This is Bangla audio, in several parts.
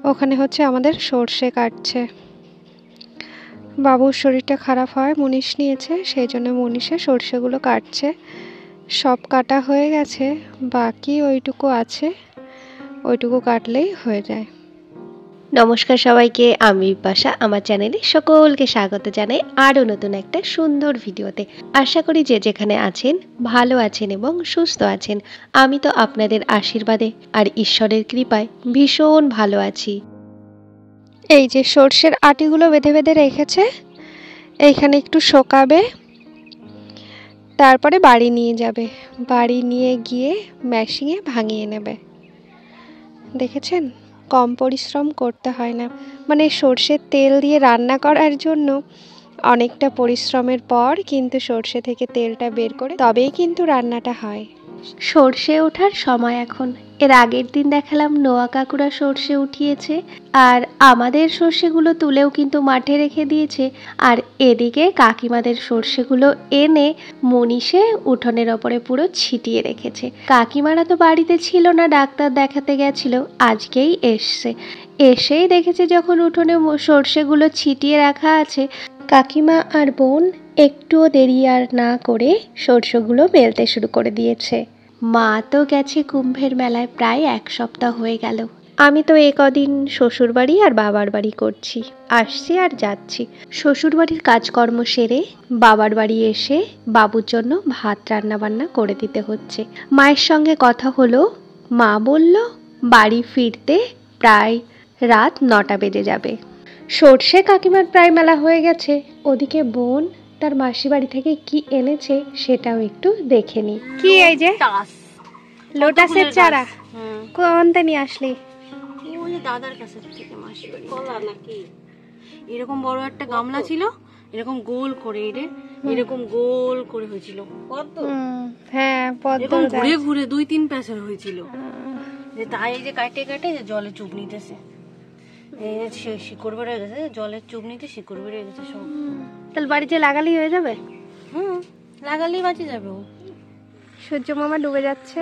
ওখানে হচ্ছে আমাদের সর্ষে কাটছে। বাবুর শরীরটা খারাপ হয়, মুনিশ নিয়েছে, সেই জন্য মুনিশে সর্ষেগুলো কাটছে। সব কাটা হয়ে গেছে, বাকি ওইটুকু আছে, ওইটুকু কাটলেই হয়ে যায়। নমস্কার সবাইকে, আমি বিপাশা। আমার চ্যানেলে সকলকে স্বাগত জানাই আরও নতুন একটা সুন্দর ভিডিওতে। আশা করি যে যেখানে আছেন ভালো আছেন এবং সুস্থ আছেন। আমি তো আপনাদের আশীর্বাদে আর ঈশ্বরের কৃপায় ভীষণ ভালো আছি। এই যে সর্ষের আটিগুলো বেঁধে বেঁধে রেখেছে, এইখানে একটু শোকাবে, তারপরে বাড়ি নিয়ে যাবে। বাড়ি নিয়ে গিয়ে মেশিনে ভাঙিয়ে নেবে। দেখেছেন, কম পরিশ্রম করতে হয় না। মানে সর্ষের তেল দিয়ে রান্না করার জন্য অনেকটা পরিশ্রমের পর কিন্তু সর্ষে থেকে তেলটা বের করে তবেই কিন্তু রান্নাটা হয়। সর্ষে ওঠার সময় এখন। এর আগের দিন দেখালাম নোয়া কাকুরা সর্ষে উঠিয়েছে, আর আমাদের সর্ষেগুলো তুলেও কিন্তু মাঠে রেখে দিয়েছে। আর এদিকে কাকিমাদের সর্ষেগুলো এনে মনীষে উঠোনের ওপরে পুরো ছিটিয়ে রেখেছে। কাকিমারা তো বাড়িতে ছিল না, ডাক্তার দেখাতে গেছিল, আজকেই এসছে। এসেই দেখেছে যখন উঠোনে সর্ষেগুলো ছিটিয়ে রাখা আছে, কাকিমা আর বোন একটুও দেরি আর না করে সর্ষেগুলো মেলতে শুরু করে দিয়েছে। মা তো গেছে কুম্ভের মেলায়, প্রায় 1 সপ্তাহ হয়ে গেল। আমি তো কদিন শ্বশুরবাড়ি আর বাবার বাড়ি করছি, আসছি আর যাচ্ছি। শ্বশুরবাড়ির কাজকর্ম সেরে বাবার বাড়ি এসে বাবুর জন্য ভাত রান্না বান্না করে দিতে হচ্ছে। মায়ের সঙ্গে কথা হলো, মা বলল বাড়ি ফিরতে প্রায় রাত 9টা বেজে যাবে। সর্ষে কাকিমার প্রায় মেলা হয়ে গেছে, ওদিকে বোন তার মাসি বাড়ি থেকে কি এনেছে সেটাও একটু দেখে নি। কি এই যে লোটাসের চারা, কোনটা নিয়ে আসলি? ওই দাদার কাছে থেকে মাসি বাড়ি। কলা নাকি এরকম বড় একটা গামলা ছিল, এরকম গোল করে এরকম গোল করে হয়েছিল পদ্ম। হ্যাঁ, পদ্ম ঘুরে ঘুরে 2-3 প্যাসের হয়েছিল। যে তাই এই যে কাটে কাটে যে জলে চুপ নিতেছে, এই যে শিকড় বেড়ে গেছে, জলের চুপ নিতে শিকড় বেড়ে গেছে সব। তাহলে বাড়িতে লাগালেই হয়ে যাবে। লাগালেই বাঁচে যাবে। ও সূর্য মামা ডুবে যাচ্ছে।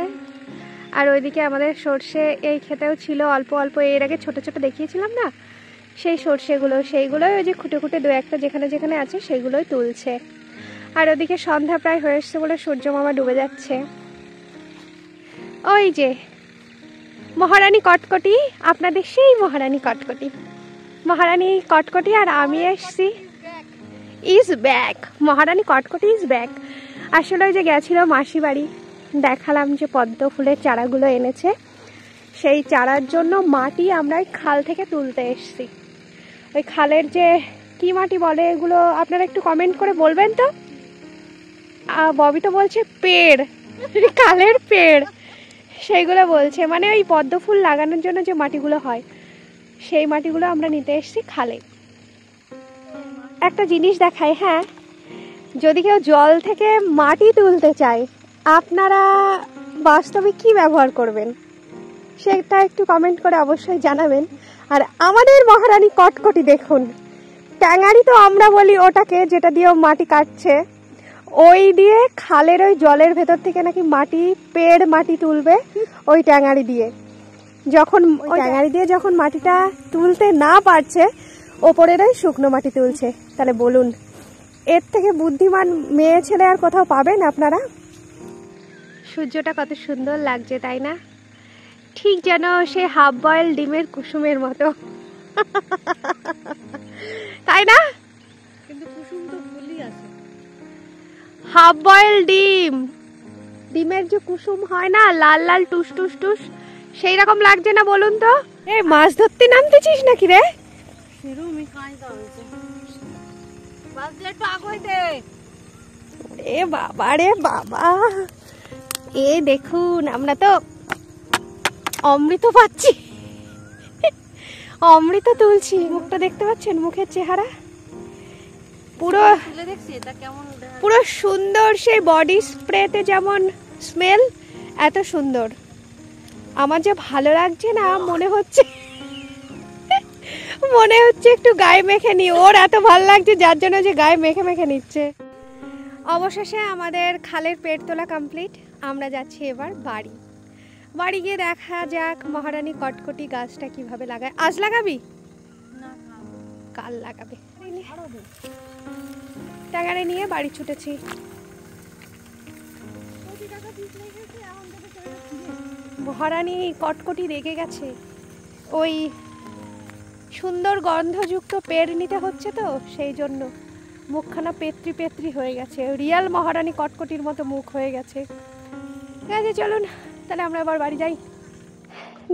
আর ওইদিকে আমাদের সর্ষে এই ক্ষেতেও ছিল অল্প অল্প, এর আগে ছোট ছোট দেখিয়েছিলাম না, সেই সেইগুলোই ওই যে খুঁটে খুঁটে 2-1টা যেখানে যেখানে আছে সেইগুলোই তুলছে। আর ওদিকে সন্ধ্যা প্রায় হয়ে এসছে বলে সূর্য মামা ডুবে যাচ্ছে। ওই যে মহারানী কটকটি, আপনাদের সেই মহারানী কটকটি, মহারানী কটকটি আর আমি এসছি। ইজ ব্যাক, মহারানী কটকটি ইজ ব্যাক। আসলে ওই যে গেছিল মাসি বাড়ি, দেখালাম যে পদ্ম ফুলের চারাগুলো এনেছে, সেই চারার জন্য মাটি আমরা খাল থেকে তুলতে এসছি। ওই খালের যে কি মাটি বলে এগুলো আপনারা একটু কমেন্ট করে বলবেন তো। ববি তো বলছে পেড়, খালের পেড়, সেইগুলো বলছে। মানে ওই পদ্ম ফুল লাগানোর জন্য যে মাটিগুলো হয়, সেই মাটিগুলো আমরা নিতে এসছি খালে। একটা জিনিস দেখাই, হ্যাঁ, যদি কেউ জল থেকে মাটি তুলতে চায়, আপনারা বাস্তবে কি ব্যবহার করবেন সেটা একটু কমেন্ট করে অবশ্যই জানাবেন। আর আমাদের মহারানী কটকটি দেখুন, ট্যাঙারি তো আমরা বলি ওটাকে, যেটা দিয়ে মাটি কাটছে, ওই দিয়ে খালের ওই জলের ভেতর থেকে নাকি পেড় মাটি তুলবে ওই ট্যাঙারি দিয়ে। যখন ওই ট্যাঙারি দিয়ে যখন মাটিটা তুলতে না পারছে, ওপরের ওই শুকনো মাটি তুলছে। তাহলে বলুন, এর থেকে বুদ্ধিমান মেয়ে ছেলে আর কোথাও পাবেন আপনারা? সূর্যটা কত সুন্দর লাগছে, তাই না? ঠিক যেন সে হাফ বয়েল ডিমের কুসুমের মতো, তাই না? কিন্তু কুসুম তো ফুলই আছে। হাফ বয়েল ডিমের যে কুসুম হয় না, লাল লাল টুস টুস টুস, সেই রকম লাগছে না বলুন তো? এই মাছ ধরতে নামতেছিস নাকি রে? এ বাবা রে বাবা, এ দেখুন আমরা তো অমৃত পাচ্ছি, অমৃত তুলছি। মুখটা দেখতে পাচ্ছেন, মুখের চেহারা পুরো পুরো সুন্দর, সেই বডি স্প্রেতে যেমন স্মেল, এত সুন্দর। আমার যে ভালো লাগছে না, মনে হচ্ছে একটু গায়ে মেখে নি। ওর এত ভালো লাগছে যার জন্য যে গায়ে মেখে মেখে নিচ্ছে। অবশেষে আমাদের খালের পেট তোলা কমপ্লিট। আমরা যাচ্ছি এবার বাড়ি। বাড়ি গিয়ে দেখা যাক মহারানী কটকটি গাছটা কিভাবে লাগায়। আজ লাগাবি? কাল লাগাবে। টাকারে নিয়ে বাড়ি ছুটেছি। মহারানী কটকটি রেগে গেছে, ওই সুন্দর গন্ধযুক্ত পেড় নিতে হচ্ছে তো সেই জন্য মুখখানা পেত্রি পেত্রি হয়ে গেছে, রিয়াল মহারানী কটকটির মতো মুখ হয়ে গেছে। ঠিক আছে চলুন তাহলে আমরা আবার বাড়ি যাই,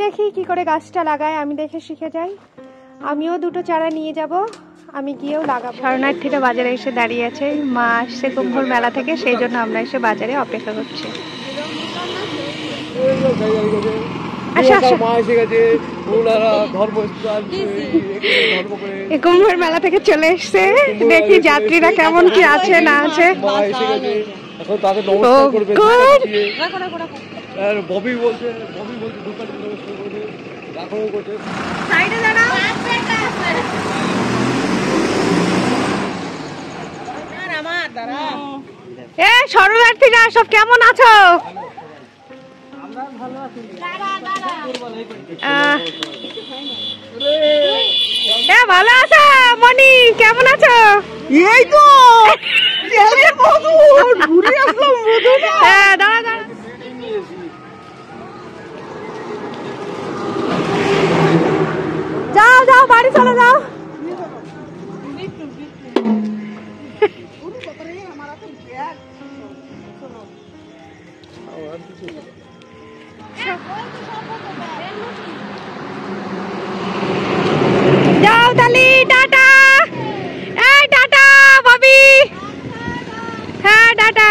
দেখি কি করে গাছটা লাগায়, আমি দেখে শিখে যাই। আমিও দুটো চারা নিয়ে যাব, আমি গিয়েও লাগাবো। শরণার্থীরা বাজারে এসে দাঁড়িয়ে আছে, মা আসছে কুম্ভর মেলা থেকে, সেই জন্য আমরা এসে বাজারে অপেক্ষা করছি। কুম্ভের মেলা থেকে চলে এসছে, দেখি যাত্রীরা কেমন কি আছে না আছে। শরণার্থীরা সব কেমন আছো? ভালো আছো মনি, কেমন আছো? এই তো দাঁড়া দাঁড়া, যাও যাও বাড়ি চলে যাও। যাও তালি, টাটা। এই টাটা ভাবি, হ্যাঁ টাটা।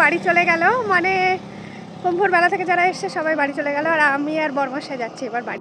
বাড়ি চলে গেল, মানে কুম্ভর মেলা থেকে যারা এসছে সবাই বাড়ি চলে গেল, আর আমি আর বরমাসে যাচ্ছি এবার বাড়ি।